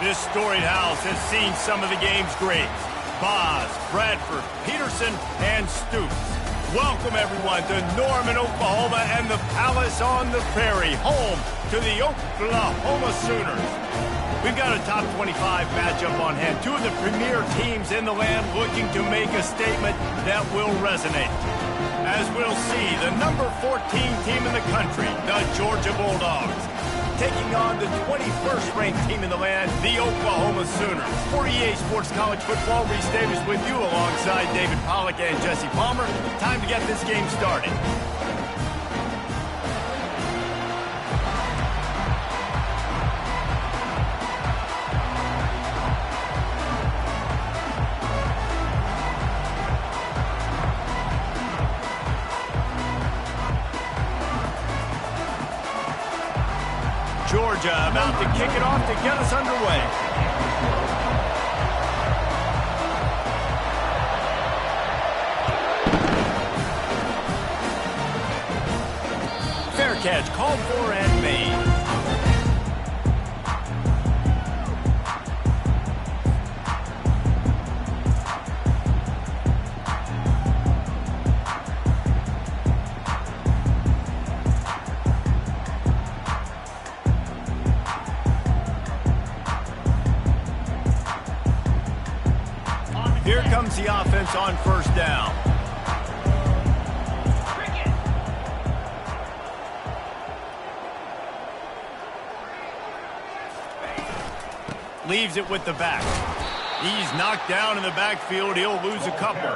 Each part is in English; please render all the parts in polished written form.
This storied house has seen some of the game's greats. Boz, Bradford, Peterson, and Stoops. Welcome, everyone, to Norman, Oklahoma, and the Palace on the Prairie, home to the Oklahoma Sooners. We've got a top 25 matchup on hand. Two of the premier teams in the land looking to make a statement that will resonate. As we'll see, the number 14 team in the country, the Georgia Bulldogs, taking on the 21st ranked team in the land, the Oklahoma Sooners. For EA Sports College Football, Reese Davis with you alongside David Pollack and Jesse Palmer. Time to get this game started. Georgia about to kick it off to get us underway. Fair catch called for and made. Here comes the offense on first down. Leaves it with the back. He's knocked down in the backfield. He'll lose a couple.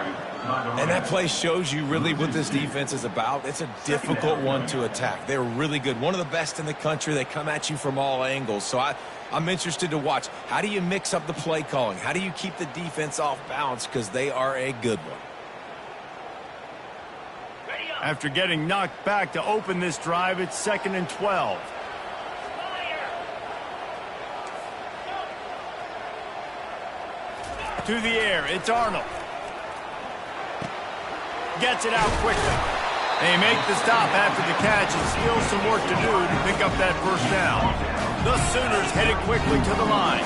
And that play shows you really what this defense is about. It's a difficult one to attack. They're really good. One of the best in the country. They come at you from all angles. So I'm interested to watch. How do you mix up the play calling? How do you keep the defense off balance? Because they are a good one. After getting knocked back to open this drive, it's 2nd and 12. To the air, it's Arnold. Gets it out quickly. They make the stop after the catch and still some work to do to pick up that first down. The Sooners headed quickly to the line.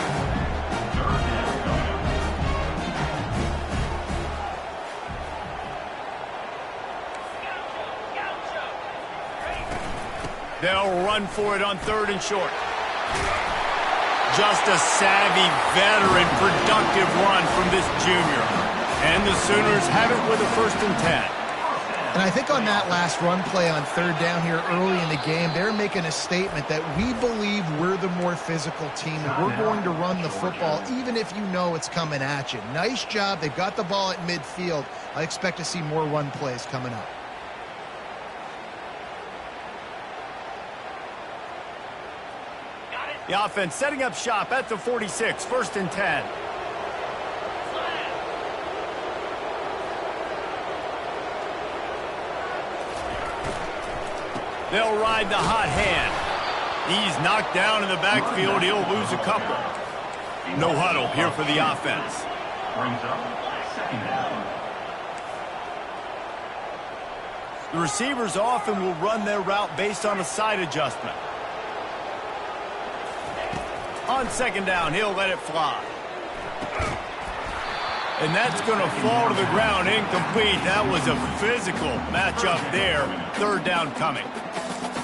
They'll run for it on 3rd and short. Just a savvy, veteran, productive run from this junior. And the Sooners have it with a 1st and 10. And I think on that last run play on 3rd down here early in the game, they're making a statement that we believe we're the more physical team and we're going to run the football even if you know it's coming at you. Nice job. They've got the ball at midfield. I expect to see more run plays coming up. The offense setting up shop at the 46, 1st and 10. They'll ride the hot hand. He's knocked down in the backfield. He'll lose a couple. No huddle here for the offense. The receivers often will run their route based on a side adjustment. On 2nd down, he'll let it fly. And that's going to fall to the ground incomplete. That was a physical matchup there. 3rd down coming.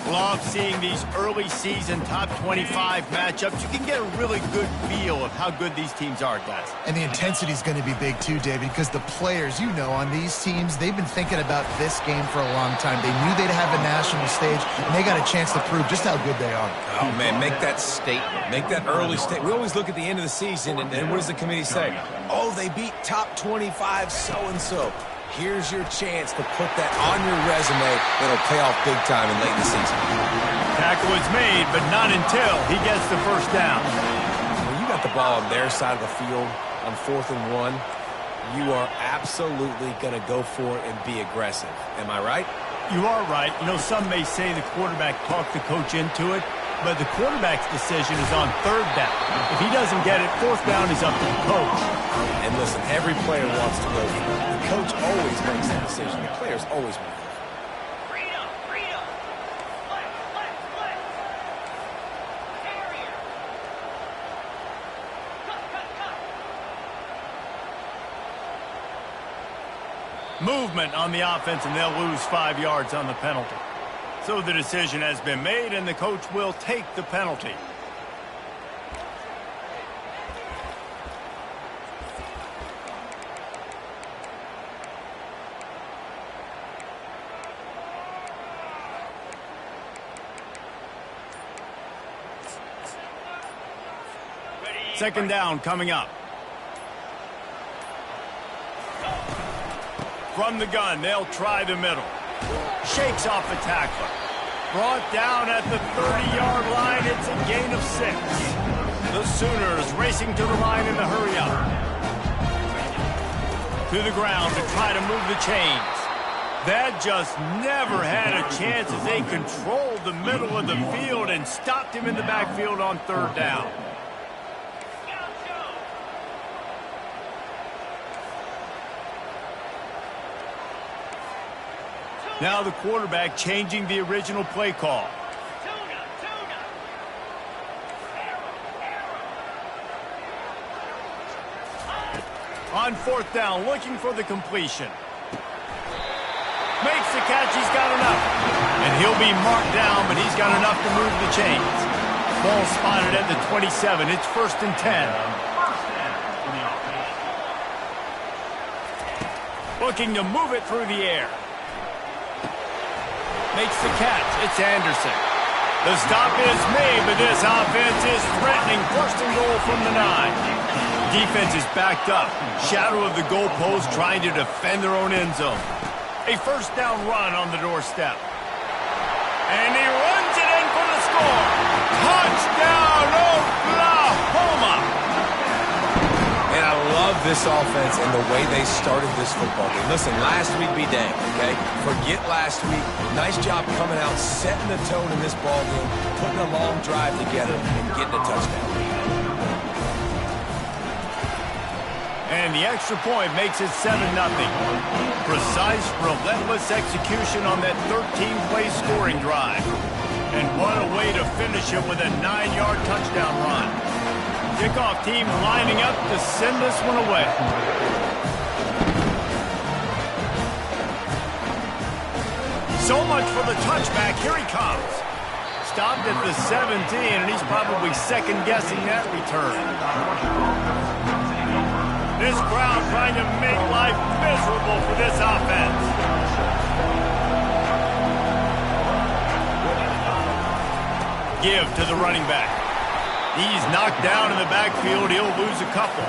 Love seeing these early season top 25 matchups. You can get a really good feel of how good these teams are, guys. And the intensity is going to be big too, David, because the players, you know, on these teams, they've been thinking about this game for a long time. They knew they'd have a national stage, and they got a chance to prove just how good they are. Oh, man, make that statement. Make that early statement. We always look at the end of the season, and what does the committee say? Oh, they beat top 25 so-and-so. Here's your chance to put that on your resume. It'll pay off big time in late in the season. Tackle is made, but not until he gets the 1st down. When you got the ball on their side of the field on 4th and 1, you are absolutely going to go for it and be aggressive. Am I right? You are right. You know, some may say the quarterback talked the coach into it, but the quarterback's decision is on 3rd down. If he doesn't get it, 4th down is up to the coach. And listen, every player wants to go for it. The coach always makes that decision. The players always make it. Movement on the offense, and they'll lose 5 yards on the penalty. So the decision has been made, and the coach will take the penalty. Second down coming up. From the gun, they'll try the middle. Shakes off the tackler. Brought down at the 30-yard line. It's a gain of 6. The Sooners racing to the line in the hurry up. To the ground to try to move the chains. That just never had a chance as they controlled the middle of the field and stopped him in the backfield on third down. Now the quarterback changing the original play call. On fourth down, looking for the completion. Makes the catch, he's got enough. And he'll be marked down, but he's got enough to move the chains. Ball spotted at the 27. It's 1st and 10. Looking to move it through the air. Makes the catch. It's Anderson. The stop is made, but this offense is threatening. 1st and goal from the 9. Defense is backed up. Shadow of the goalpost trying to defend their own end zone. A first down run on the doorstep. And he runs it in for the score. Touchdown, Oklahoma! And I love this offense and the way they started this football game. Listen, last week be dang, okay? Forget last week. Nice job coming out, setting the tone in this ball game, putting a long drive together, and getting a touchdown. And the extra point makes it 7-0. Precise, relentless execution on that 13-play scoring drive. And what a way to finish it with a 9-yard touchdown run. Kickoff team lining up to send this one away. So much for the touchback. Here he comes. Stopped at the 17, and he's probably second-guessing that return. This crowd trying to make life miserable for this offense. Give to the running back. He's knocked down in the backfield. He'll lose a couple.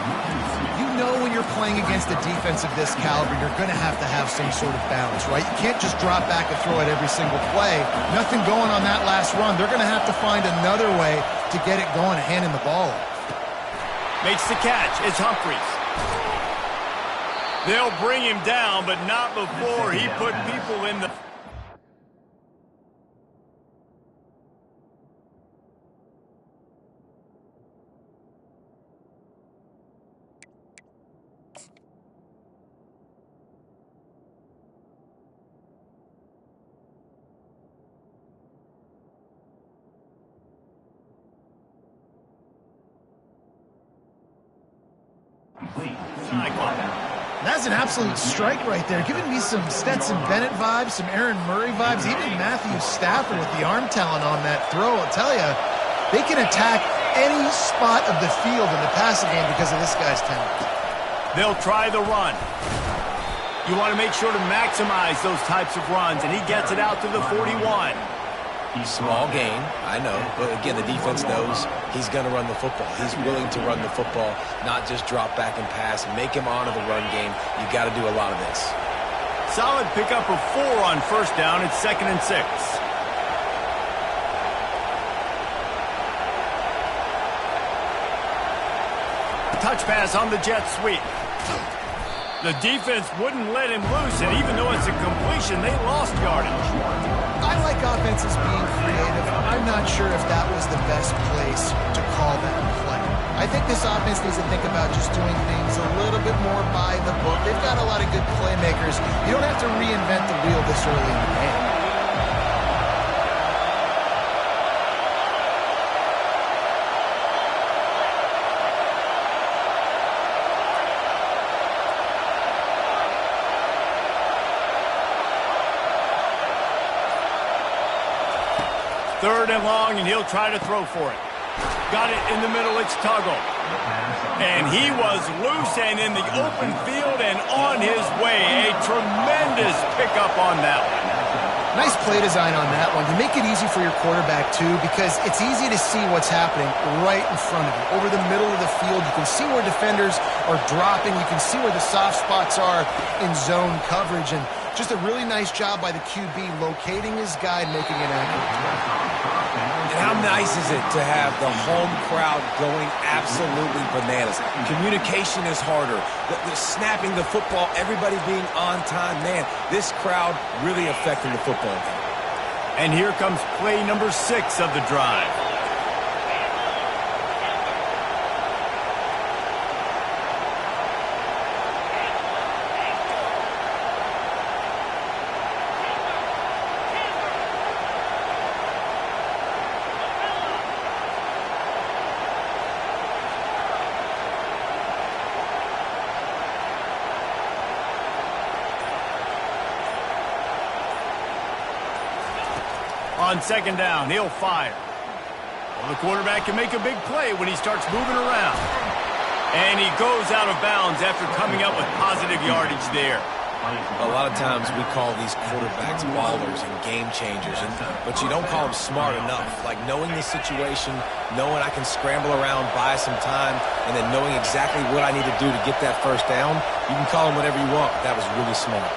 You know when you're playing against a defense of this caliber, you're going to have some sort of balance, right? You can't just drop back and throw it every single play. Nothing going on that last run. They're going to have to find another way to get it going and handing the ball off. Makes the catch. It's Humphries. They'll bring him down, but not before he put people in the... That's an absolute strike right there. Giving me some Stetson Bennett vibes, some Aaron Murray vibes, even Matthew Stafford with the arm talent on that throw. I'll tell you, they can attack any spot of the field in the passing game because of this guy's talent. They'll try the run. You want to make sure to maximize those types of runs, and he gets it out to the 41. Small gain, I know, but again, the defense knows he's going to run the football. He's willing to run the football, not just drop back and pass, make him honor the run game. You got to do a lot of this. Solid pickup of 4 on first down. It's 2nd and 6. Touch pass on the jet sweep. The defense wouldn't let him loose, and even though it's a completion, they lost yardage. I like offenses being creative. I'm not sure if that was the best place to call that play. I think this offense needs to think about just doing things a little bit more by the book. They've got a lot of good playmakers. You don't have to reinvent the wheel this early in the game. 3rd and long, and he'll try to throw for it. Got it in the middle. It's Tuggle. And he was loose and in the open field and on his way. A tremendous pickup on that one. Nice play design on that one. You make it easy for your quarterback, too, because it's easy to see what's happening right in front of you. Over the middle of the field, you can see where defenders are dropping. You can see where the soft spots are in zone coverage. And just a really nice job by the QB locating his guy and making it accurate. And how nice is it to have the home crowd going absolutely bananas? Communication is harder. The snapping the football, everybody being on time. Man, this crowd really affecting the football game. And here comes play number 6 of the drive. On 2nd down, he'll fire. Well, the quarterback can make a big play when he starts moving around. And he goes out of bounds after coming up with positive yardage there. A lot of times we call these quarterbacks ballers and game changers, but you don't call them smart enough. Like knowing the situation, knowing I can scramble around, buy some time, and then knowing exactly what I need to do to get that 1st down, you can call them whatever you want. That was really smart.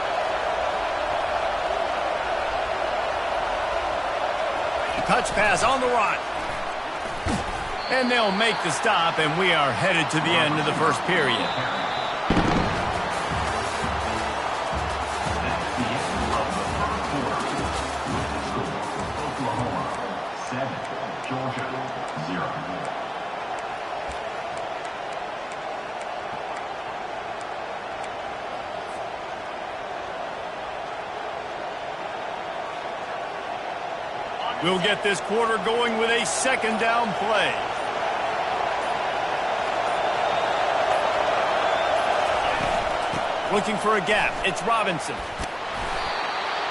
Touch pass on the run. And they'll make the stop, and we are headed to the end of the 1st period. Oklahoma 7, Georgia 0. We'll get this quarter going with a 2nd down play. Looking for a gap. It's Robinson.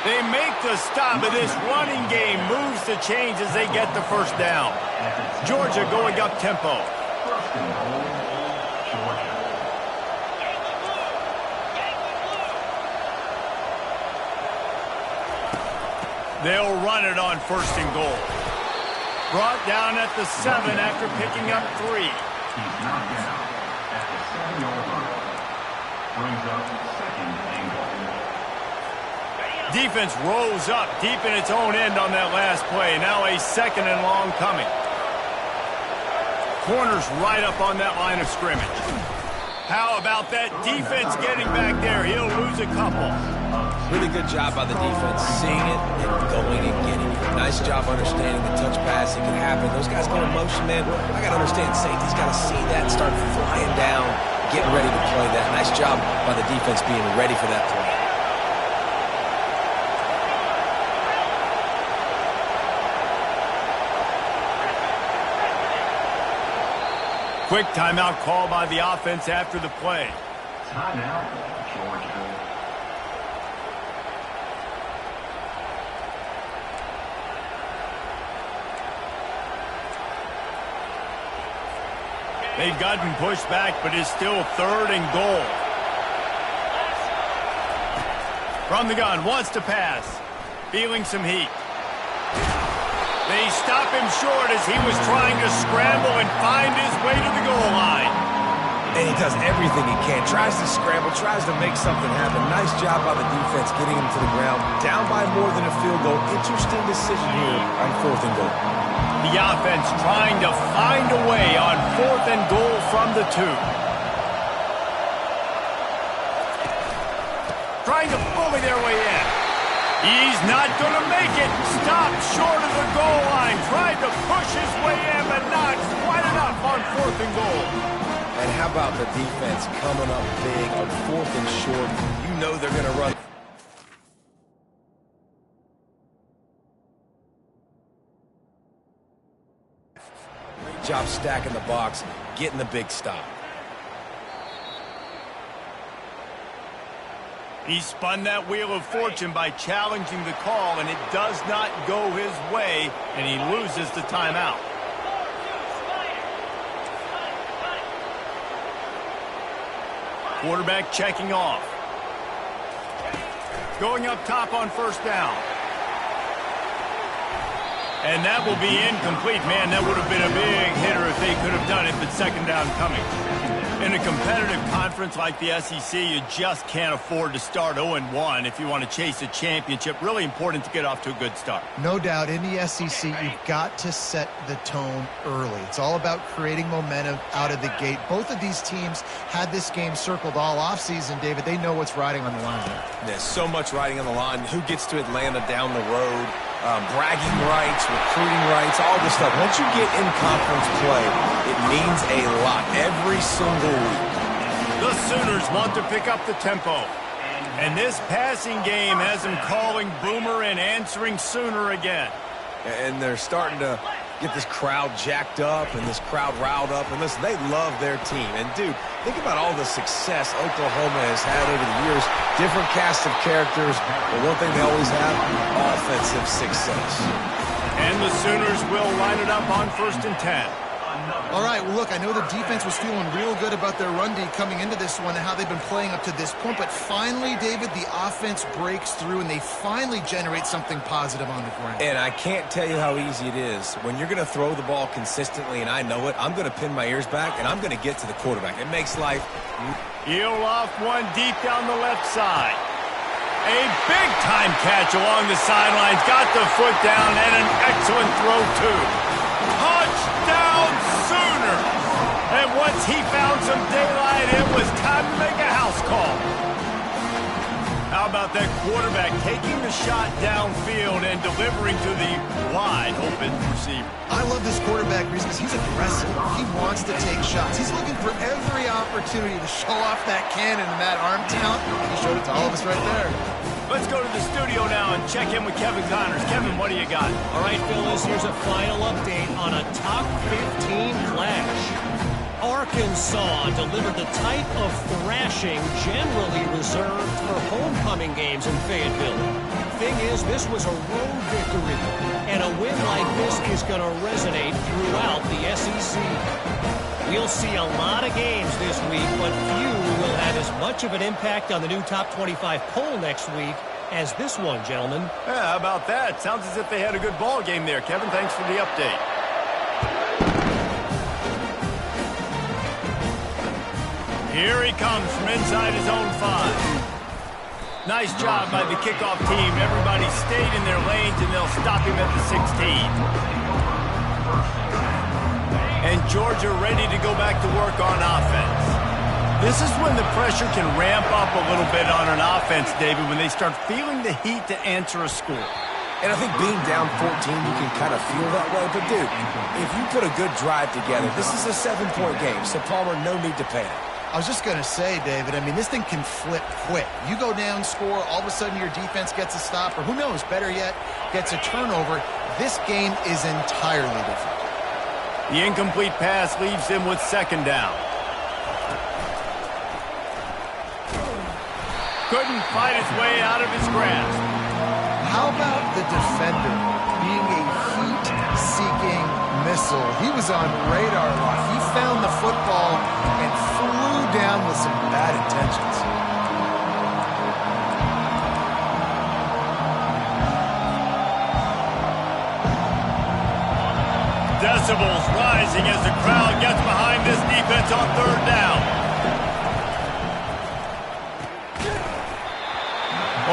They make the stop, but this running game moves the chains as they get the 1st down. Georgia going up tempo. They'll run it on 1st and goal. Brought down at the 7 after picking up 3. He's knocked down at the 7-yard line. Brings up 2nd and goal. Defense rose up deep in its own end on that last play. Now a 2nd and long coming. Corners right up on that line of scrimmage. How about that defense getting back there? He'll lose a couple. Really good job by the defense, seeing it and going and getting it. Nice job understanding the touch pass. It can happen. Those guys go in motion, man. I got to understand safety's got to see that and start flying down, getting ready to play that. Nice job by the defense being ready for that play. Quick timeout call by the offense after the play. Timeout, Georgia. They've gotten pushed back, but it's still 3rd and goal. From the gun, wants to pass. Feeling some heat. They stop him short as he was trying to scramble and find his way to the goal line. And he does everything he can. Tries to scramble, tries to make something happen. Nice job by the defense getting him to the ground. Down by more than a field goal. Interesting decision here on 4th and goal. The offense trying to find a way on 4th and goal from the 2. Trying to bully their way in. He's not going to make it. Stopped short of the goal line. Tried to push his way in, but not quite enough on 4th and goal. And how about the defense coming up big on 4th and short? You know they're going to run. Great job stacking the box, getting the big stop. He spun that wheel of fortune by challenging the call, and it does not go his way, and he loses the timeout. Quarterback checking off. Going up top on first down. And that will be incomplete. Man, that would have been a big hitter if they could have done it, but second down coming. In a competitive conference like the SEC, you just can't afford to start 0-1 if you want to chase a championship. Really important to get off to a good start. No doubt, in the SEC, you've got to set the tone early. It's all about creating momentum out of the gate. Both of these teams had this game circled all offseason, David. They know what's riding on the line here. There's so much riding on the line. Who gets to Atlanta down the road? Bragging rights, recruiting rights, all this stuff. Once you get in conference play, it means a lot every single week. The Sooners want to pick up the tempo. And this passing game has them calling Boomer and answering Sooner again. And they're starting to get this crowd jacked up and this crowd riled up. And listen, they love their team. And, dude, think about all the success Oklahoma has had over the years. Different cast of characters, but one thing they always have, offensive success. And the Sooners will line it up on 1st and 10. All right, well, look, I know the defense was feeling real good about their run D coming into this one and how they've been playing up to this point, but finally, David, the offense breaks through and they finally generate something positive on the ground. And I can't tell you how easy it is. When you're going to throw the ball consistently, and I know it, I'm going to pin my ears back, and I'm going to get to the quarterback. It makes life... He'll off one deep down the left side. A big-time catch along the sidelines. Got the foot down, and an excellent throw, too. Touchdown, Sooners! And once he found some daylight, it was time to make a house call. How about that quarterback taking the shot downfield and delivering to the wide-open receiver? I love this quarterback because he's aggressive. He wants to take shots. He's looking for every opportunity to show off that cannon and that arm talent. He showed it to all of us right there. Let's go to the studio now and check in with Kevin Connors. Kevin, what do you got? All right, Phyllis, here's a final update on a top 15 clash. Arkansas delivered the type of thrashing generally reserved for homecoming games in Fayetteville. Thing is, this was a road victory, and a win like this is going to resonate throughout the SEC. We'll see a lot of games this week, but few will have as much of an impact on the new top 25 poll next week as this one, gentlemen. Yeah, how about that? Sounds as if they had a good ball game there. Kevin, thanks for the update. Here he comes from inside his own 5. Nice job by the kickoff team. Everybody stayed in their lanes, and they'll stop him at the 16. And Georgia ready to go back to work on offense. This is when the pressure can ramp up a little bit on an offense, David, when they start feeling the heat to answer a score. And I think being down 14, you can kind of feel that way. But, dude, if you put a good drive together, this is a 7-point game, so Palmer, no need to panic. I was just going to say, David, I mean, this thing can flip quick. You go down, score, all of a sudden your defense gets a stop, or who knows, better yet, gets a turnover. This game is entirely different. The incomplete pass leaves him with 2nd down. Couldn't fight his way out of his grasp. How about the defender being a heat-seeking missile? He was on radar lock. He found the football and flew down with some bad intentions. Decibels rising as the crowd gets behind this defense on 3rd down.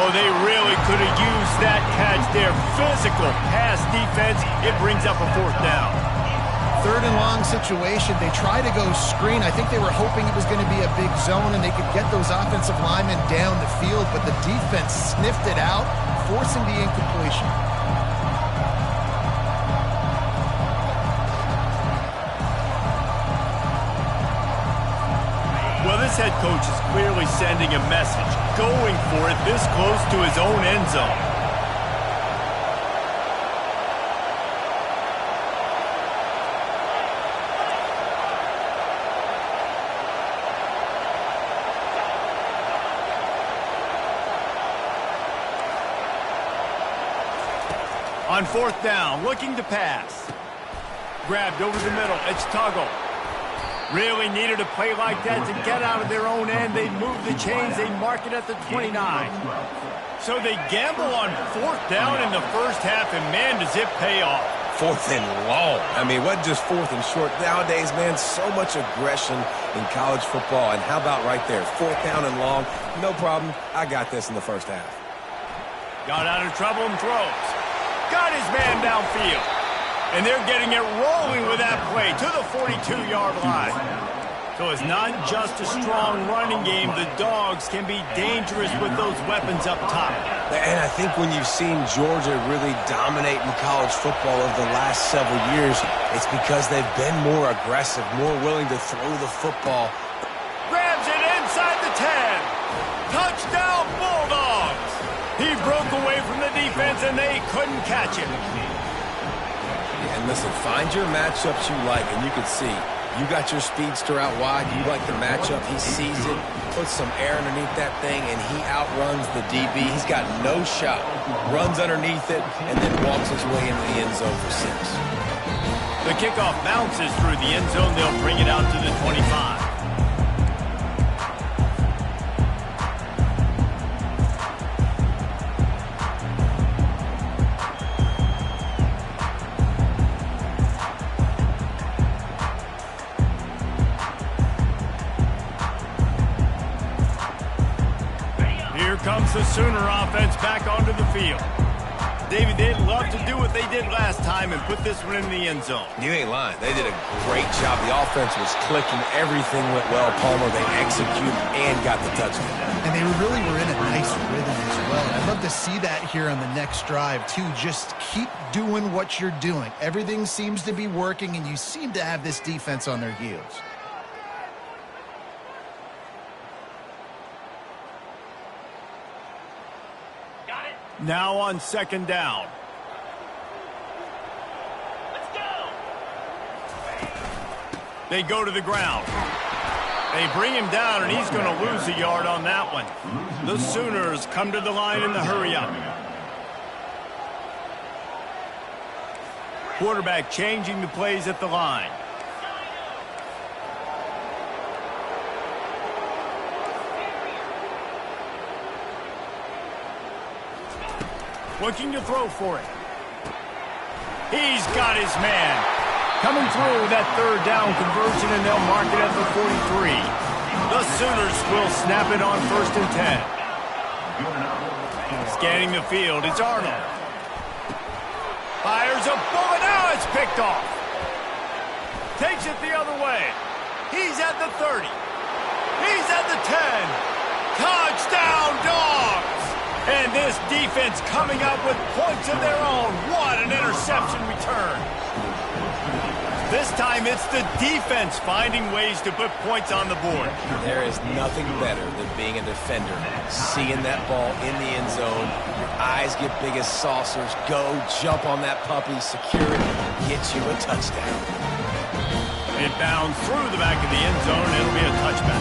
Oh, they really could have used that catch there. Physical pass defense. It brings up a 4th down. 3rd and long situation. They try to go screen. I think they were hoping it was going to be a big zone and they could get those offensive linemen down the field, but the defense sniffed it out, forcing the incompletion. Well, this head coach is clearly sending a message, going for it this close to his own end zone. On fourth down, looking to pass. Grabbed over the middle. It's Tuggle. Really needed a play like that to get out of their own end. They move the chains. They mark it at the 29. So they gamble on fourth down in the first half, and, man, does it pay off. Fourth and long. I mean, what just fourth and short? Nowadays, man, so much aggression in college football. And how about right there? Fourth down and long. No problem. I got this in the first half. Got out of trouble and throws. Got his man downfield. And they're getting it rolling with that play to the 42-yard line. So it's not just a strong running game. The Dogs can be dangerous with those weapons up top. And I think when you've seen Georgia really dominate in college football over the last several years, it's because they've been more aggressive, more willing to throw the football. Grabs it inside the 10. Touchdown, Bulldogs. He broke away from the defense, and they couldn't catch him. And listen, find your matchups you like, and you can see you got your speedster out wide. You like the matchup. He sees it, puts some air underneath that thing, and he outruns the DB. He's got no shot. Runs underneath it, and then walks his way into the end zone for 6. The kickoff bounces through the end zone. They'll bring it out to the 25. Comes the Sooner offense back onto the field. David, they'd love to do what they did last time and put this one in the end zone. You ain't lying. They did a great job. The offense was clicking. Everything went well, Palmer. They executed and got the touchdown. And they really were in a nice rhythm as well. And I'd love to see that here on the next drive, too. Just keep doing what you're doing. Everything seems to be working, and you seem to have this defense on their heels. Now on second down. Let's go. They go to the ground. They bring him down, and he's going to lose a yard on that one. The Sooners come to the line in the hurry-up. Quarterback changing the plays at the line. Looking to throw for it. He's got his man. Coming through with that third down conversion, and they'll mark it at the 43. The Sooners will snap it on 1st and 10. Scanning the field, it's Arnold. Fires a bullet. Now it's picked off. Takes it the other way. He's at the 30. He's at the 10. Touchdown, Dogs! And this defense coming up with points of their own. What an interception return. This time it's the defense finding ways to put points on the board. There is nothing better than being a defender. Seeing that ball in the end zone. Your eyes get big as saucers. Go, jump on that puppy, secure it, get you a touchdown. It bounds through the back of the end zone. It'll be a touchback.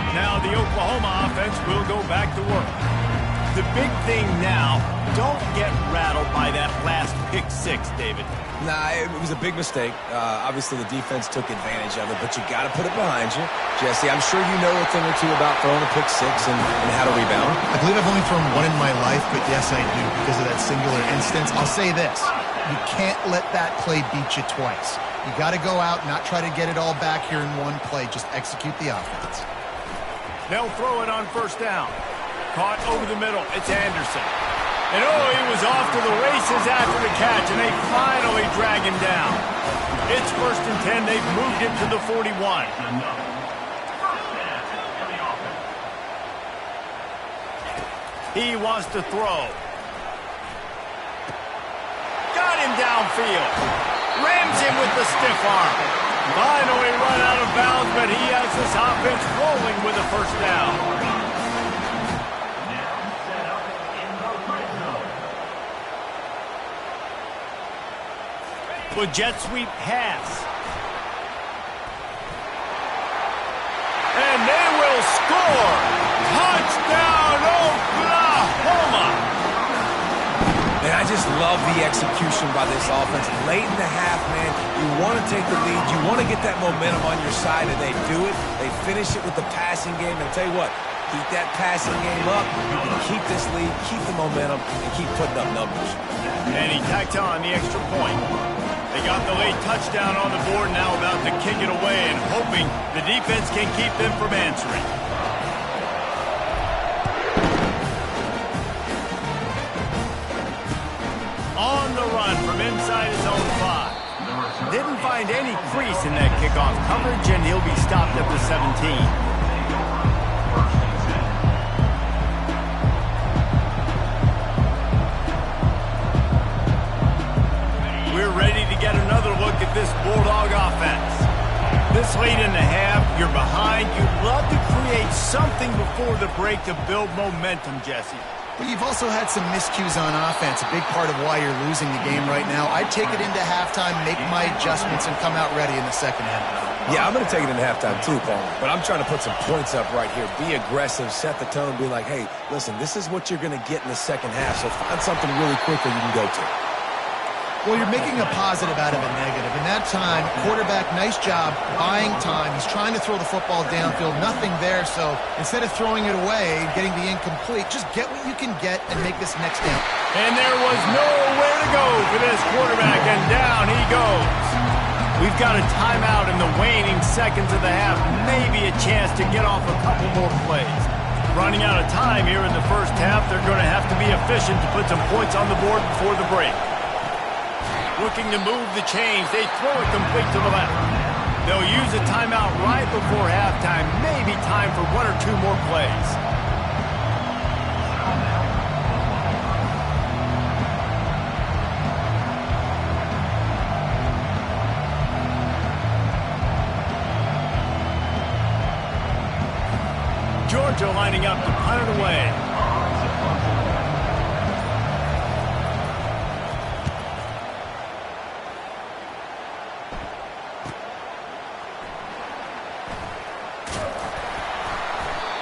Now the Oklahoma offense will go back to work. The big thing now, don't get rattled by that last pick 6, David. Nah, it was a big mistake. Obviously, the defense took advantage of it, but you got to put it behind you. Jesse, I'm sure you know a thing or two about throwing a pick 6 and how to rebound. I believe I've only thrown one in my life, but yes, I do because of that singular instance. I'll say this. You can't let that play beat you twice. You got to go out, not try to get it all back here in one play. Just execute the offense. They'll throw it on 1st down. Caught over the middle. It's Anderson. And oh, he was off to the races after the catch, and they finally drag him down. It's 1st and 10. They've moved it to the 41. He wants to throw. Got him downfield. Rams him with the stiff arm. Finally run out of bounds, but he has this offense rolling with a 1st down. With jet sweep pass. And they will will score. Touchdown, Oklahoma. And I just love the execution by this offense. Late in the half, man, you want to take the lead. You want to get that momentum on your side, and they do it. They finish it with the passing game. And I'll tell you what, keep that passing game up. You can keep this lead, keep the momentum, and keep putting up numbers. And he tacked on the extra point. They got the late touchdown on the board, now about to kick it away and hoping the defense can keep them from answering. On the run from inside his own 5. Didn't find any crease in that kickoff coverage, and he'll be stopped at the 17. We're ready to get another look at this Bulldog offense. This late in the half, you're behind. You'd love to create something before the break to build momentum, Jesse. But you've also had some miscues on offense, a big part of why you're losing the game right now. I'd take it into halftime, make my adjustments, and come out ready in the second half. Yeah, I'm going to take it into halftime too, Paul. But I'm trying to put some points up right here. Be aggressive, set the tone, be like, hey, listen, this is what you're going to get in the second half, so find something really quickly you can go to. Well, you're making a positive out of a negative. In that time, quarterback, nice job, buying time. He's trying to throw the football downfield, nothing there. So instead of throwing it away and getting the incomplete, just get what you can get and make this next down. And there was nowhere to go for this quarterback, and down he goes. We've got a timeout in the waning seconds of the half, maybe a chance to get off a couple more plays. Running out of time here in the first half, they're going to have to be efficient to put some points on the board before the break. Looking to move the chains. They throw it complete to the left. They'll use a timeout right before halftime. Maybe time for one or two more plays. Georgia lining up to punt it away.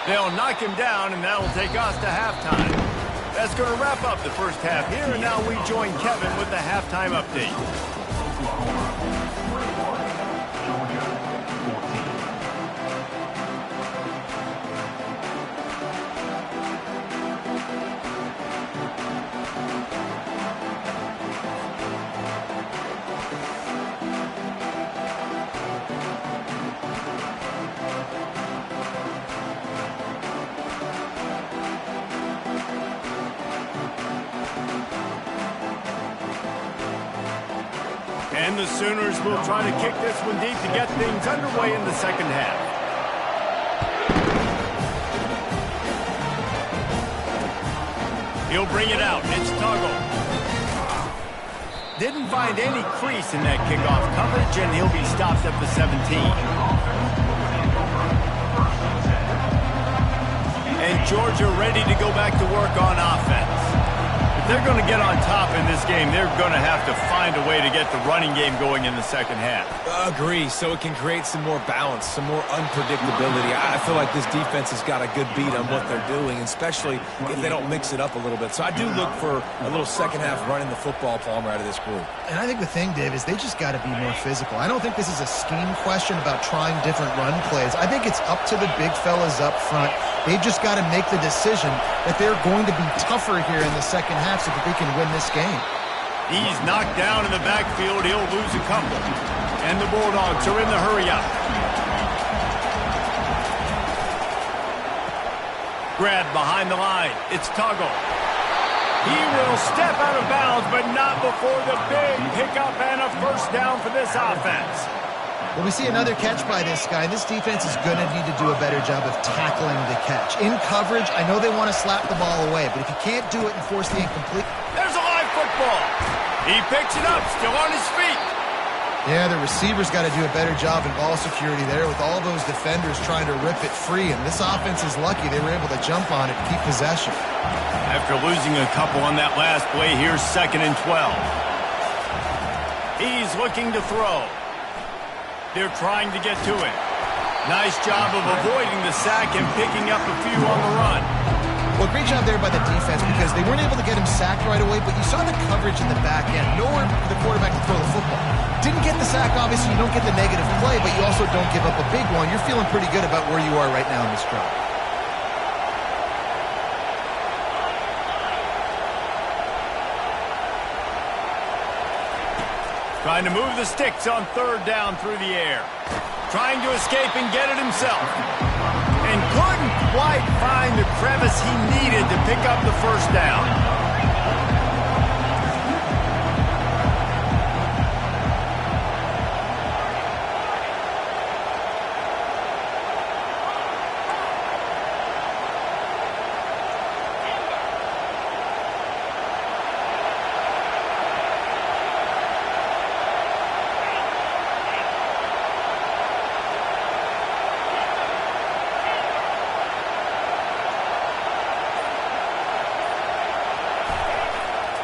They'll knock him down, and that'll take us to halftime. That's going to wrap up the first half here, and now we join Kevin with the halftime update. And the Sooners will try to kick this one deep to get things underway in the second half. He'll bring it out. It's Tuggle. Didn't find any crease in that kickoff coverage, and he'll be stopped at the 17. And Georgia ready to go back to work on offense. If they're going to get on top in this game, they're going to have to find a way to get the running game going in the second half. Agree, so it can create some more balance, some more unpredictability. I feel like this defense has got a good beat on what they're doing, especially if they don't mix it up a little bit. So I do look for a little second half running the football, Palmer, out of this group. And I think the thing, Dave, is they just got to be more physical. I don't think this is a scheme question about trying different run plays. I think it's up to the big fellas up front. They've just got to make the decision that they're going to be tougher here in the second half so that they can win this game. He's knocked down in the backfield. He'll lose a couple. And the Bulldogs are in the hurry-up. Grab behind the line. It's Tuggle. He will step out of bounds, but not before the big pickup and a first down for this offense. Well, we see another catch by this guy. This defense is going to need to do a better job of tackling the catch. In coverage, I know they want to slap the ball away, but if you can't do it and force the incomplete... There's a live football. He picks it up, still on his feet. Yeah, the receivers got to do a better job in ball security there with all those defenders trying to rip it free, and this offense is lucky they were able to jump on it and keep possession. After losing a couple on that last play, here's 2nd and 12. He's looking to throw. They're trying to get to it. Nice job of avoiding the sack and picking up a few on the run. Well, great job there by the defense because they weren't able to get him sacked right away, but you saw the coverage in the back end. Nowhere for the quarterback to throw the football. Didn't get the sack, obviously. You don't get the negative play, but you also don't give up a big one. You're feeling pretty good about where you are right now in this drive. Trying to move the sticks on third down through the air. Trying to escape and get it himself. And couldn't quite find the crevice he needed to pick up the first down.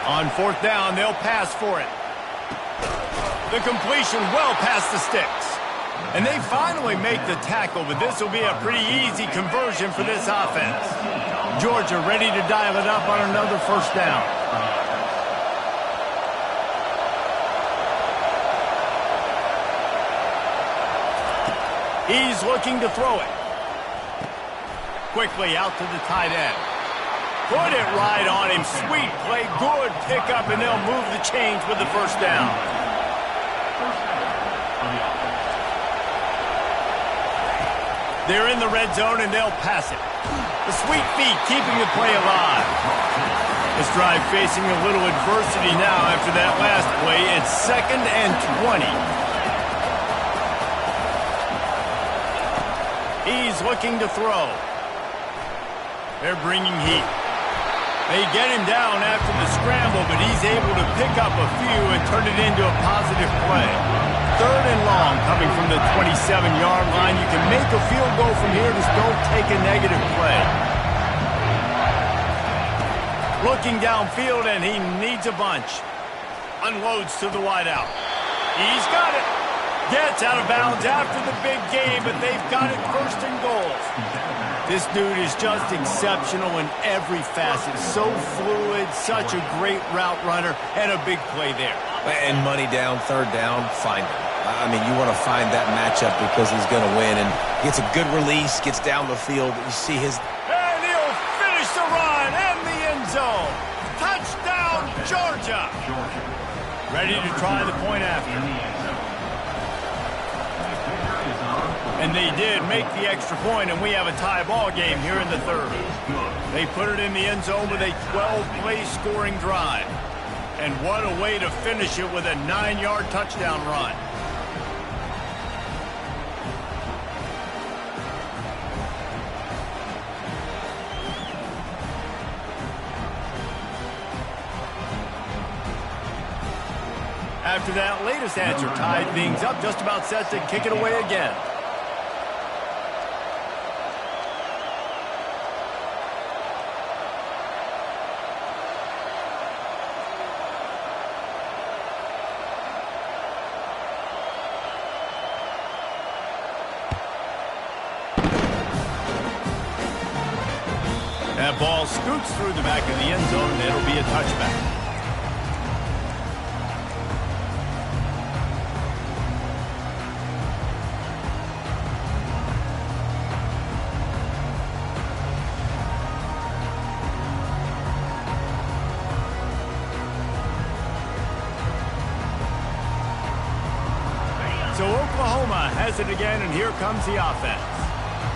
On fourth down, they'll pass for it. The completion well past the sticks. And they finally make the tackle, but this will be a pretty easy conversion for this offense. Georgia ready to dial it up on another first down. He's looking to throw it. Quickly out to the tight end. Put it right on him. Sweet play. Good pickup, and they'll move the chains with the first down. They're in the red zone, and they'll pass it. The sweet feet keeping the play alive. This drive facing a little adversity now after that last play. It's 2nd and 20. He's looking to throw. They're bringing heat. They get him down after the scramble, but he's able to pick up a few and turn it into a positive play. 3rd and long coming from the 27-yard line. You can make a field goal from here. Just don't take a negative play. Looking downfield, and he needs a bunch. Unloads to the wideout. He's got it. Gets out of bounds after the big game, but they've got it 1st and goal. This dude is just exceptional in every facet. So fluid, such a great route runner, and a big play there. And money down, 3rd down, find him. I mean, you want to find that matchup because he's going to win. And gets a good release, gets down the field. You see his... And he'll finish the run and the end zone. Touchdown, Georgia. Ready to try the point after. And they did make the extra point, and we have a tie ball game here in the 3rd. They put it in the end zone with a 12-play scoring drive. And what a way to finish it with a 9-yard touchdown run. After that latest answer tied things up, just about set to kick it away again. That ball scoots through the back of the end zone, and it'll be a touchback. So Oklahoma has it again, and here comes the offense.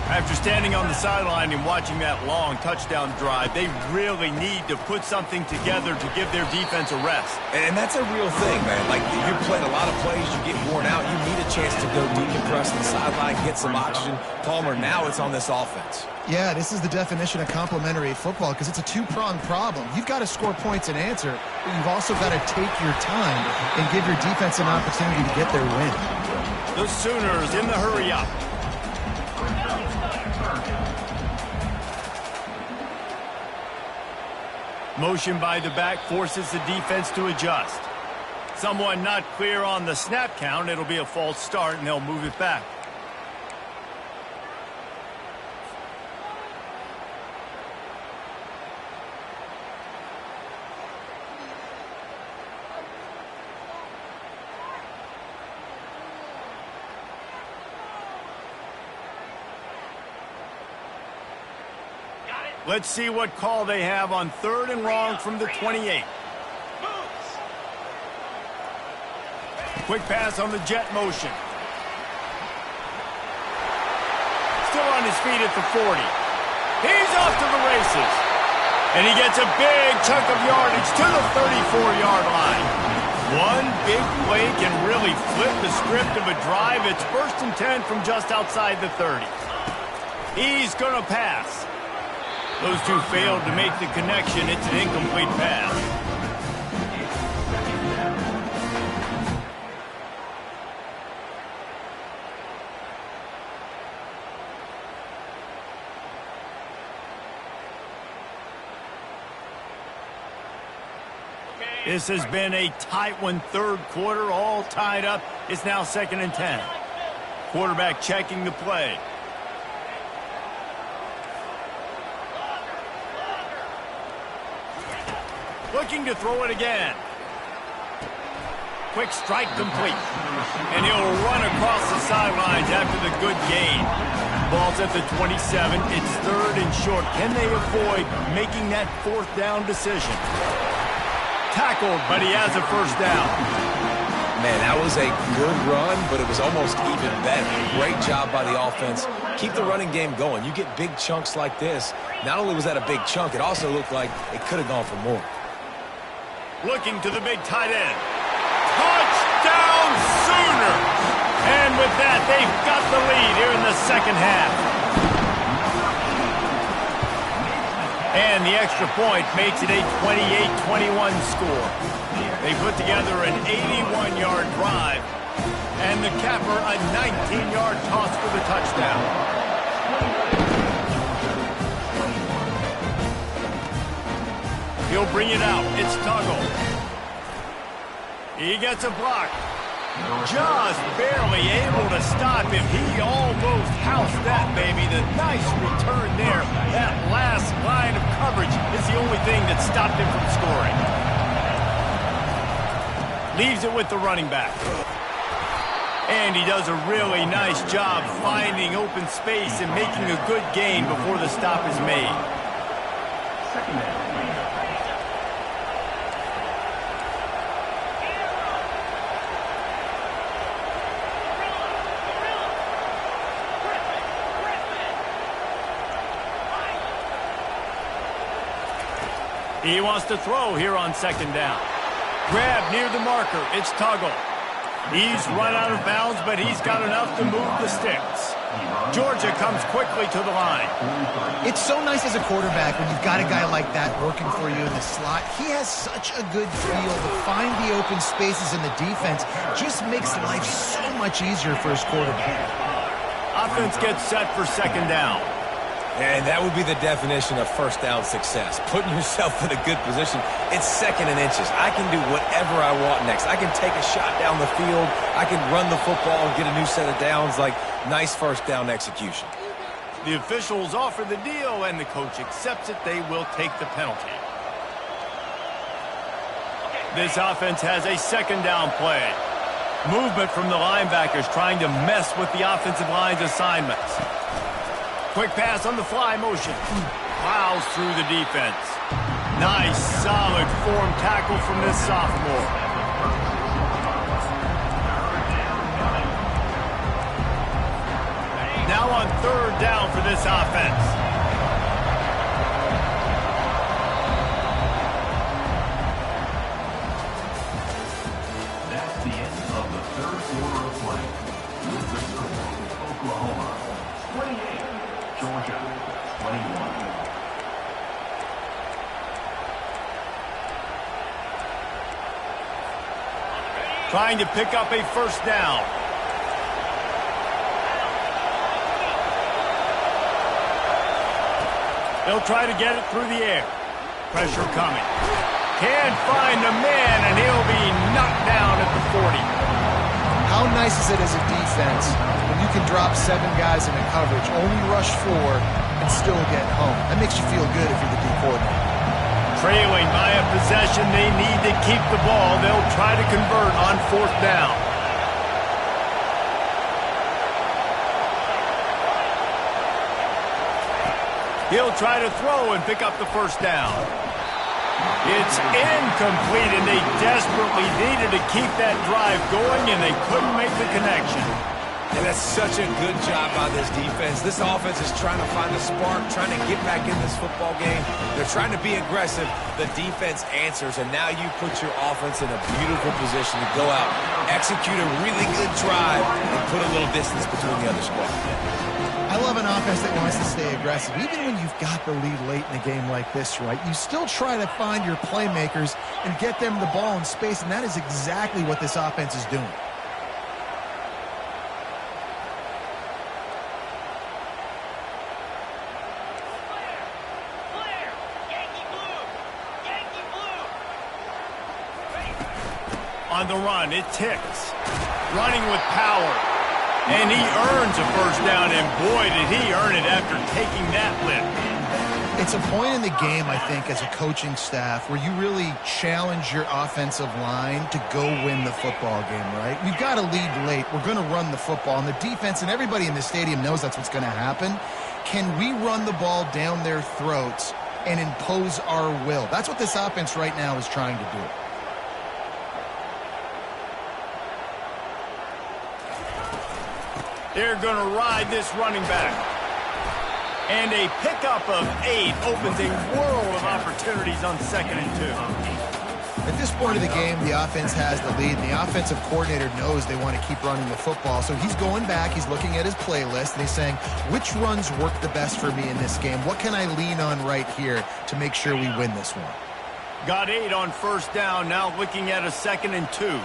After standing on the sideline and watching that long touchdown drive, they really need to put something together to give their defense a rest. And that's a real thing, man. Like, you've played a lot of plays, you get worn out, you need a chance to go decompress the sideline, get some oxygen. Palmer, now it's on this offense. Yeah, this is the definition of complementary football because it's a two-pronged problem. You've got to score points and answer, but you've also got to take your time and give your defense an opportunity to get their win. The Sooners in the hurry up. Motion by the back forces the defense to adjust. Someone not clear on the snap count. It'll be a false start, and they'll move it back. Let's see what call they have on 3rd and long from the 28. Quick pass on the jet motion. Still on his feet at the 40. He's off to the races. And he gets a big chunk of yardage to the 34-yard line. One big play can really flip the script of a drive. It's 1st and 10 from just outside the 30. He's going to pass. Those two failed to make the connection. It's an incomplete pass. This has been a tight one, 3rd quarter, all tied up. It's now 2nd and 10. Quarterback checking the play. Looking to throw it again. Quick strike complete. And he'll run across the sidelines after the good gain. Ball's at the 27. It's 3rd and short. Can they avoid making that 4th down decision? Tackled, but he has a 1st down. Man, that was a good run, but it was almost even better. Great job by the offense. Keep the running game going. You get big chunks like this. Not only was that a big chunk, it also looked like it could have gone for more. Looking to the big tight end. Touchdown Sooners! And with that, they've got the lead here in the 2nd half. And the extra point makes it a 28-21 score. They put together an 81-yard drive, and the capper a 19-yard toss for the touchdown. He'll bring it out. It's Tuggle. He gets a block. Just barely able to stop him. He almost housed that, baby. The nice return there. That last line of coverage is the only thing that stopped him from scoring. Leaves it with the running back. And he does a really nice job finding open space and making a good gain before the stop is made. He wants to throw here on 2nd down. Grab near the marker. It's Tuggle. He's run out of bounds, but he's got enough to move the sticks. Georgia comes quickly to the line. It's so nice as a quarterback when you've got a guy like that working for you in the slot. He has such a good feel to find the open spaces in the defense. Just makes life so much easier for his quarterback. Offense gets set for 2nd down. And that would be the definition of 1st down success. Putting yourself in a good position. It's 2nd and inches. I can do whatever I want next. I can take a shot down the field. I can run the football and get a new set of downs. Like, nice 1st down execution. The officials offer the deal, and the coach accepts it. They will take the penalty. This offense has a 2nd down play. Movement from the linebackers trying to mess with the offensive line's assignments. Quick pass on the fly motion. Plows through the defense. Nice, solid form tackle from this sophomore. Now on 3rd down for this offense. That's the end of the 3rd quarter of play. With the score, Oklahoma 28, Georgia 21. Trying to pick up a 1st down. They'll try to get it through the air. Pressure coming. Can't find a man, and he'll be knocked down at the 40. How nice is it as a defense when you can drop 7 guys into coverage, only rush 4, and still get home? That makes you feel good if you're the D coordinator. Trailing by a possession, they need to keep the ball. They'll try to convert on 4th down. He'll try to throw and pick up the first down. It's incomplete, and they desperately needed to keep that drive going, and they couldn't make the connection. And that's such a good job by this defense. This offense is trying to find a spark, trying to get back in this football game. They're trying to be aggressive. The defense answers, and now you put your offense in a beautiful position to go out, execute a really good drive, and put a little distance between the other squad. I love an offense that wants to stay aggressive. Even when you've got the lead late in a game like this, right, you still try to find your playmakers and get them the ball in space, and that is exactly what this offense is doing. On the run, it ticks. Running with power. And he earns a first down, and boy, did he earn it after taking that lift. It's a point in the game, I think, as a coaching staff where you really challenge your offensive line to go win the football game, right? We've got to lead late. We're going to run the football, and the defense and everybody in the stadium knows that's what's going to happen. Can we run the ball down their throats and impose our will? That's what this offense right now is trying to do. They're going to ride this running back. And a pickup of 8 opens a world of opportunities on 2nd and 2. At this point of the game, the offense has the lead, and the offensive coordinator knows they want to keep running the football. So he's going back, he's looking at his playlist, and he's saying, which runs work the best for me in this game? What can I lean on right here to make sure we win this one? Got 8 on first down, now looking at a 2nd and 2.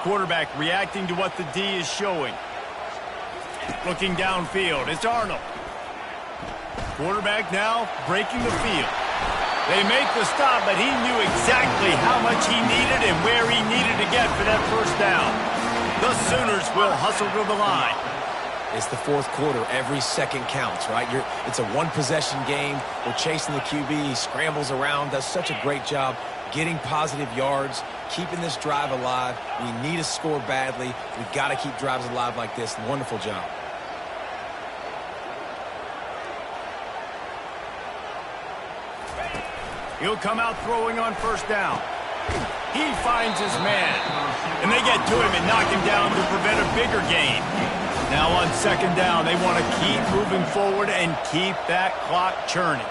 Quarterback reacting to what the D is showing. Looking downfield, it's Arnold. Quarterback now breaking the field. They make the stop, but he knew exactly how much he needed and where he needed to get for that first down. The Sooners will hustle to the line. It's the fourth quarter. Every second counts, right? It's a one-possession game. We're chasing the QB. He scrambles around, does such a great job getting positive yards, keeping this drive alive. We need to score badly. We've got to keep drives alive like this. Wonderful job. He'll come out throwing on first down. He finds his man. And they get to him and knock him down to prevent a bigger gain. Now on 2nd down, they want to keep moving forward and keep that clock churning.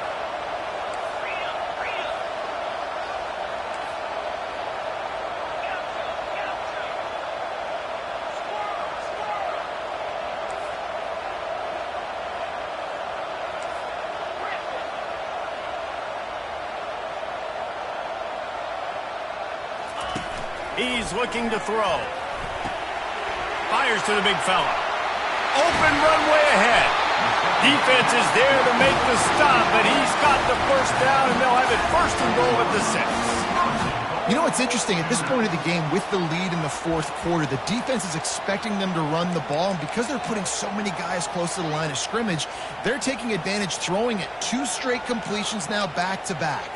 He's looking to throw. Fires to the big fella. Open runway ahead. Defense is there to make the stop, but he's got the first down, and they'll have it 1st and goal at the 6. You know what's interesting? At this point of the game, with the lead in the fourth quarter, the defense is expecting them to run the ball, and because they're putting so many guys close to the line of scrimmage, they're taking advantage, throwing it. 2 straight completions now back-to-back.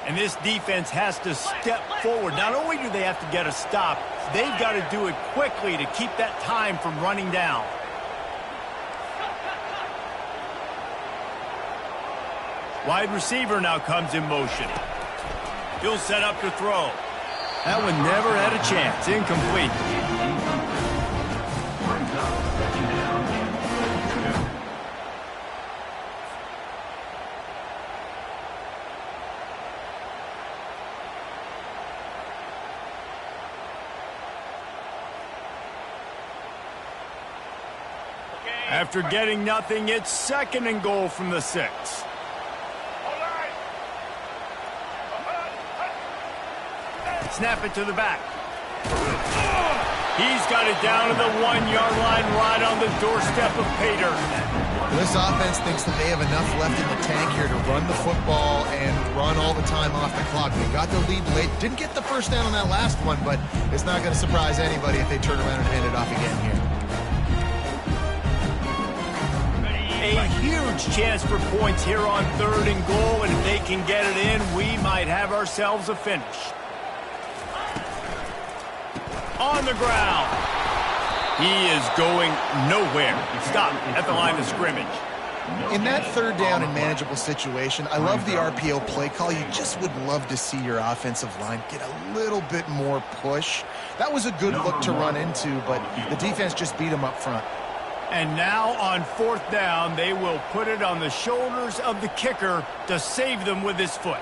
And this defense has to step forward. Not only do they have to get a stop, they've got to do it quickly to keep that time from running down. Wide receiver now comes in motion. He'll set up to throw. That one never had a chance. Incomplete. After getting nothing, it's 2nd and goal from the 6. Snap it to the back. He's got it down to the 1-yard line right on the doorstep of Pater. This offense thinks that they have enough left in the tank here to run the football and run all the time off the clock. They got the lead late. Didn't get the first down on that last one, but it's not going to surprise anybody if they turn around and hand it off again here. A a huge chance for points here on 3rd and goal, and if they can get it in, we might have ourselves a finish. On the ground. He is going nowhere. Stop at the line of scrimmage. In that 3rd down and manageable situation, I love the RPO play call. You just would love to see your offensive line get a little bit more push. That was a good look to run into, but the defense just beat him up front. And now on 4th down, they will put it on the shoulders of the kicker to save them with his foot.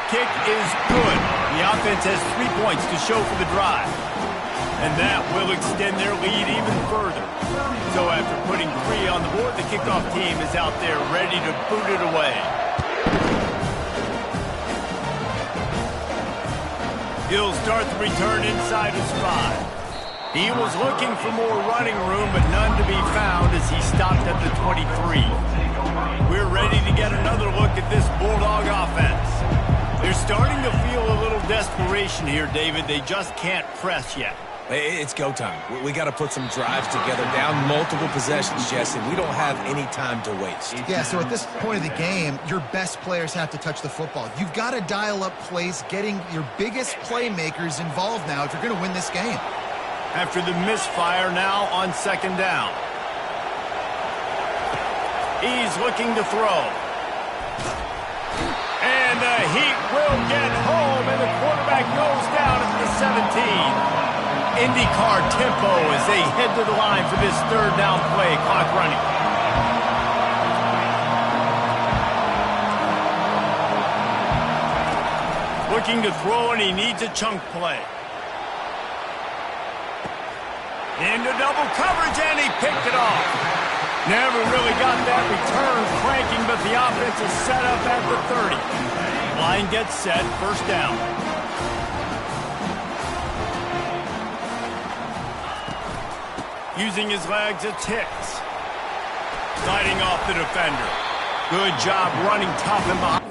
Kick is good. The offense has 3 points to show for the drive. And that will extend their lead even further. So after putting 3 on the board, the kickoff team is out there ready to boot it away. He'll start the return inside his 5. He was looking for more running room, but none to be found as he stopped at the 23. We're ready to get another look at this Bulldog offense. They're starting to feel a little desperation here, David. They just can't press yet. It's go time. We got to put some drives together, down multiple possessions, Jesse. We don't have any time to waste. Yeah, so at this point of the game, your best players have to touch the football. You've got to dial up plays, getting your biggest playmakers involved now if you're going to win this game. After the misfire, now on 2nd down. He's looking to throw. And the heat will get home, and the quarterback goes down at the 17. IndyCar tempo as they head to the line for this 3rd down play. Clock running. Looking to throw, and he needs a chunk play. Into double coverage, and he picked it off. Never really got that return cranking, but the offense is set up at the 30. Line gets set, 1st down. Using his legs, it's Hicks. Sliding off the defender. Good job running tough and behind.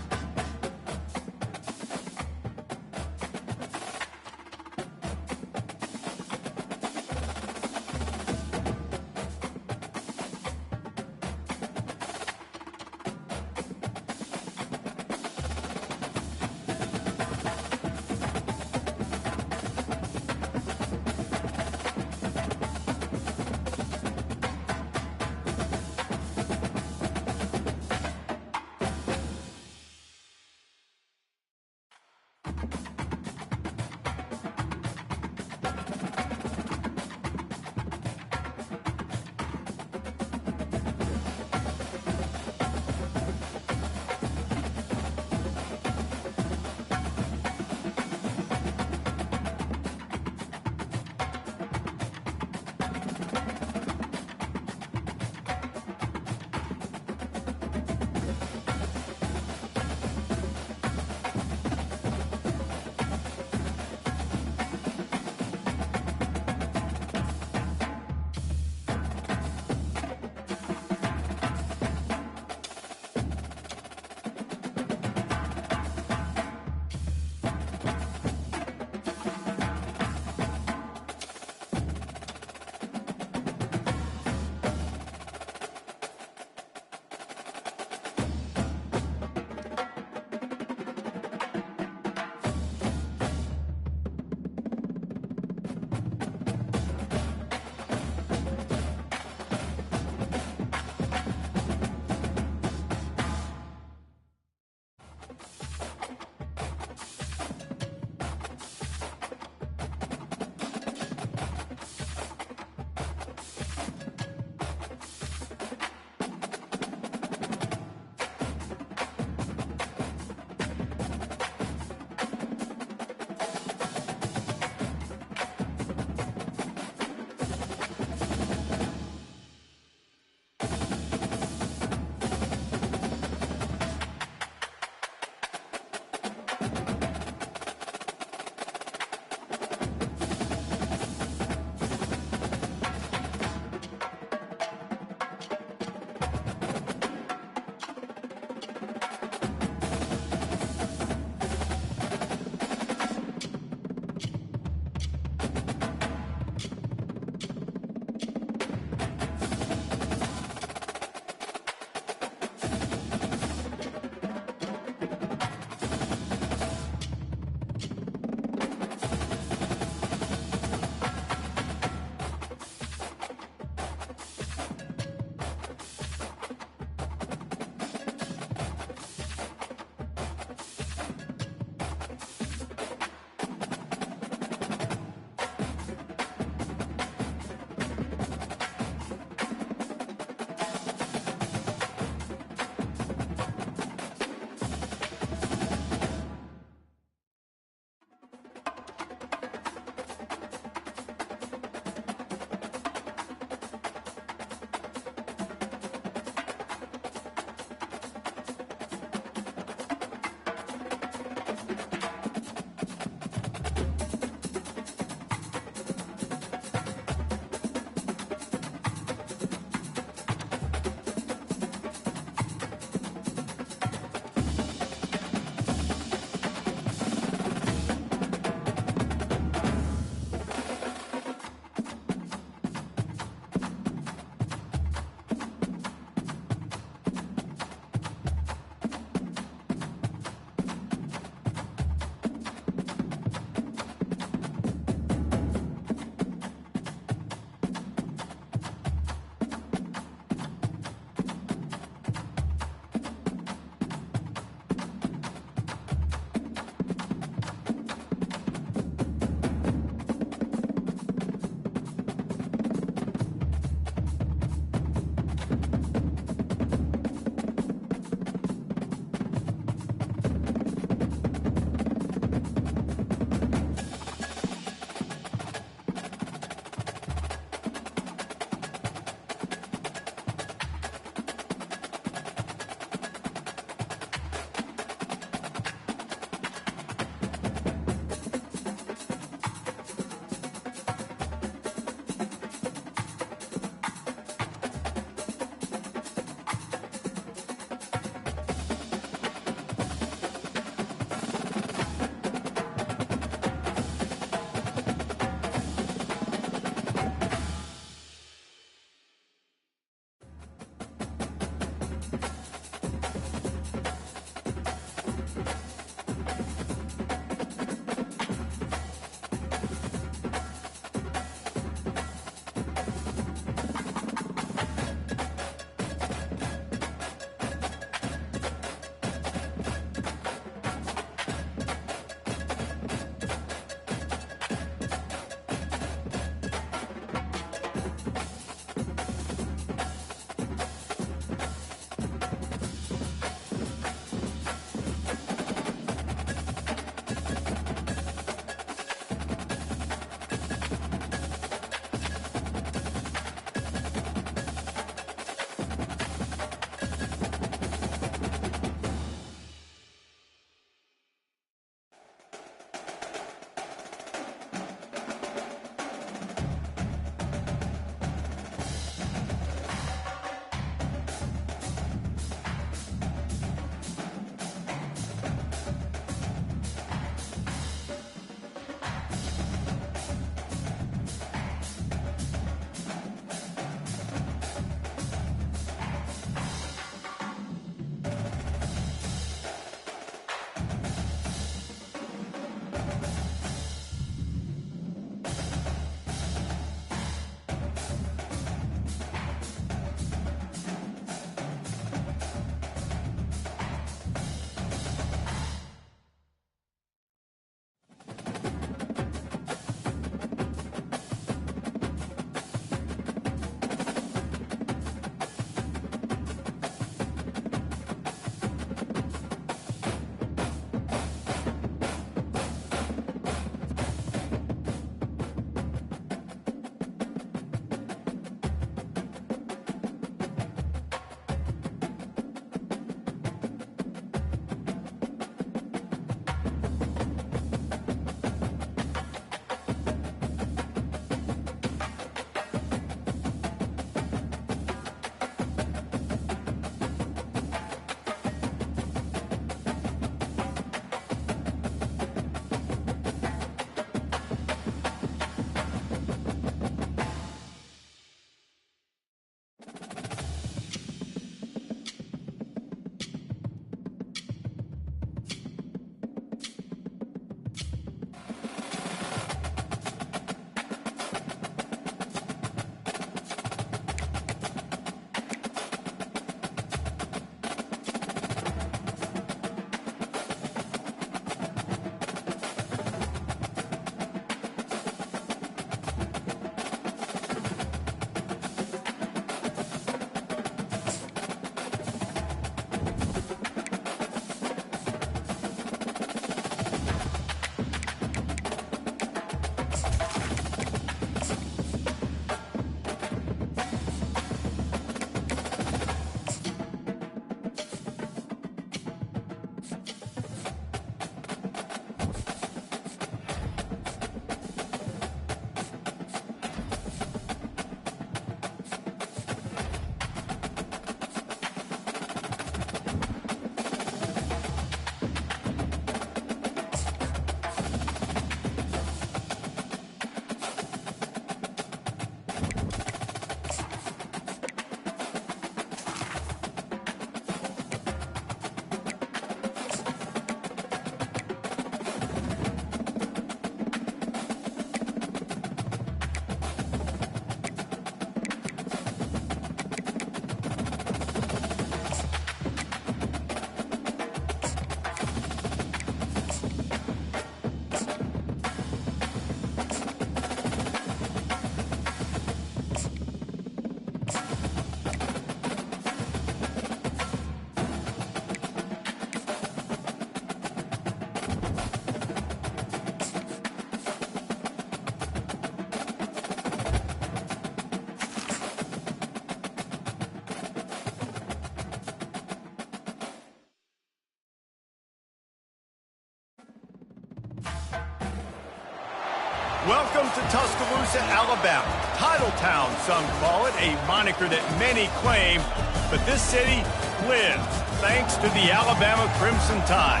Welcome to Tuscaloosa, Alabama. Titletown, some call it, a moniker that many claim, but this city lives thanks to the Alabama Crimson Tide.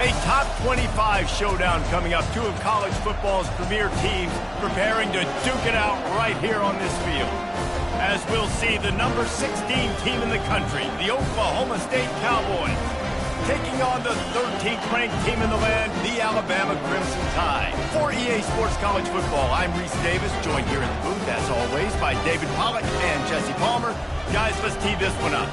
A top 25 showdown coming up, two of college football's premier teams preparing to duke it out right here on this field. As we'll see, the number 16 team in the country, the Oklahoma State Cowboys, taking on the 13th ranked team in the land, the Alabama Crimson Tide. For EA Sports College Football, I'm Reese Davis, joined here in the booth, as always, by David Pollack and Jesse Palmer. Guys, let's tee this one up.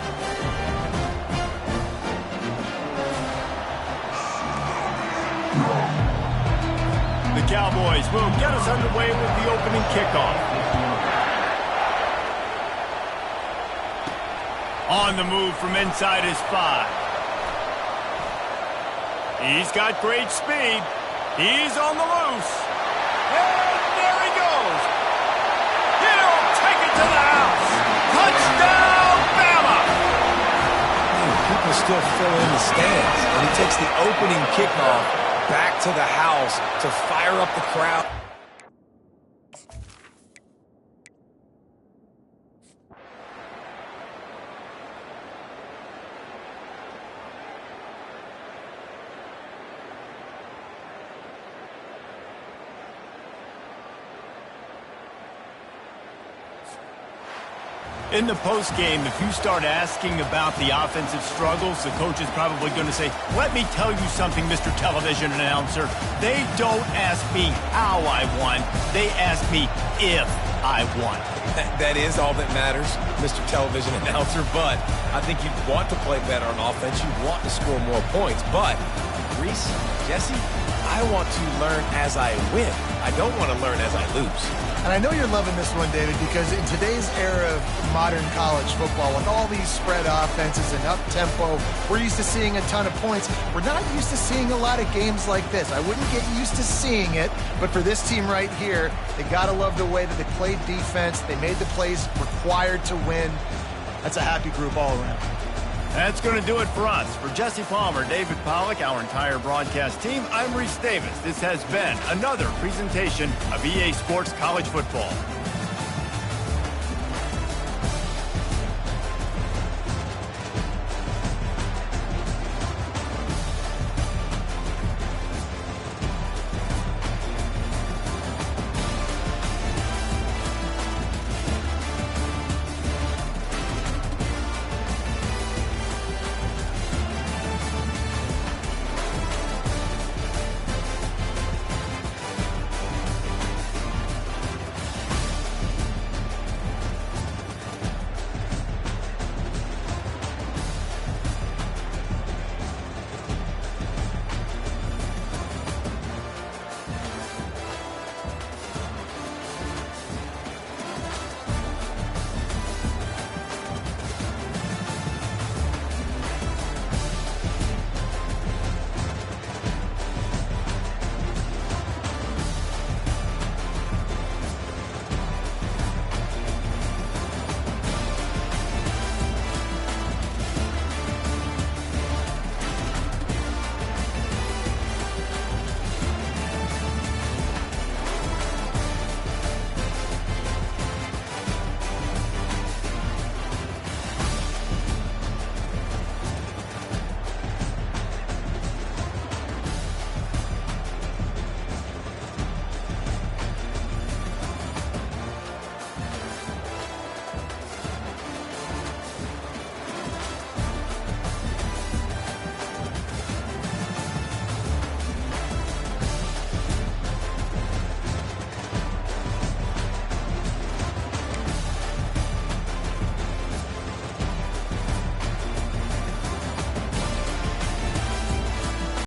The Cowboys will get us underway with the opening kickoff. On the move from inside his 5. He's got great speed. He's on the loose. And there he goes. He'll take it to the house. Touchdown, Bama! People still fill in the stands, and he takes the opening kickoff back to the house to fire up the crowd. In the postgame, if you start asking about the offensive struggles, the coach is probably going to say, let me tell you something, Mr. Television Announcer. They don't ask me how I won. They ask me if I won. That is all that matters, Mr. Television Announcer, but I think you want to play better on offense. You want to score more points, but Reese, Jesse, I want to learn as I win. I don't want to learn as I lose. And I know you're loving this one, David, because in today's era of modern college football, with all these spread offenses and up-tempo, we're used to seeing a ton of points. We're not used to seeing a lot of games like this. I wouldn't get used to seeing it, but for this team right here, they got to love the way that they played defense. They made the plays required to win. That's a happy group all around. That's going to do it for us. For Jesse Palmer, David Pollack, our entire broadcast team, I'm Reese Davis. This has been another presentation of EA Sports College Football.